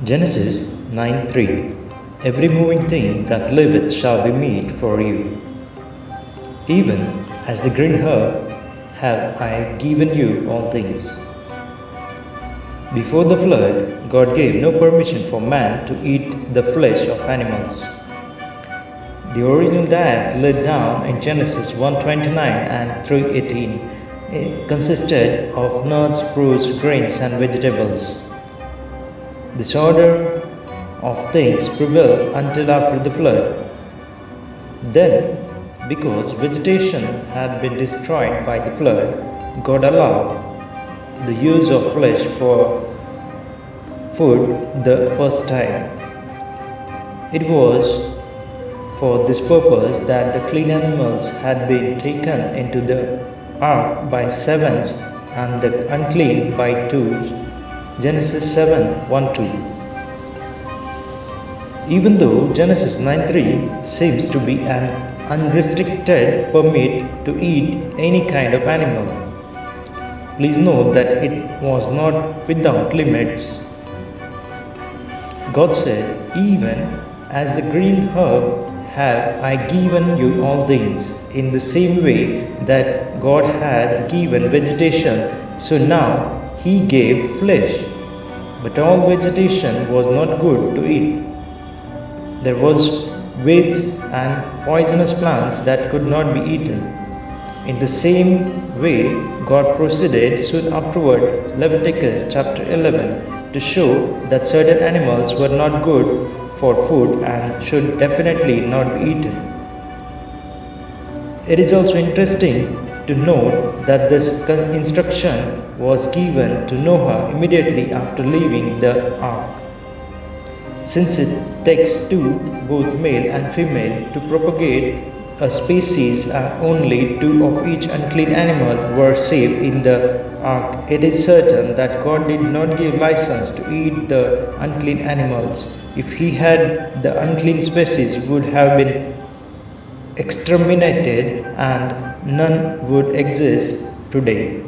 Genesis 9:3 Every moving thing that liveth shall be meat for you. Even as the green herb have I given you all things. Before the flood, God gave no permission for man to eat the flesh of animals. The original diet laid down in Genesis 1:29 and 3:18 consisted of nuts, fruits, grains, and vegetables. This order of things prevailed until after the flood. Then, because vegetation had been destroyed by the flood, God allowed the use of flesh for food the first time. It was for this purpose that the clean animals had been taken into the ark by sevens and the unclean by twos. Genesis 7:1-2. Even though Genesis 9:3 seems to be an unrestricted permit to eat any kind of animal, please note that it was not without limits. God said, "Even as the green herb have I given you all things," in the same way that God had given vegetation, so now He gave flesh. But all vegetation was not good to eat. There was weeds and poisonous plants that could not be eaten. In the same way, God proceeded soon afterward, Leviticus chapter 11, to show that certain animals were not good for food and should definitely not be eaten. It is also interesting to note that this instruction was given to Noah immediately after leaving the ark. Since it takes two, both male and female, to propagate a species and only two of each unclean animal were saved in the ark, it is certain that God did not give license to eat the unclean animals. If He had, the unclean species would have been exterminated and none would exist today.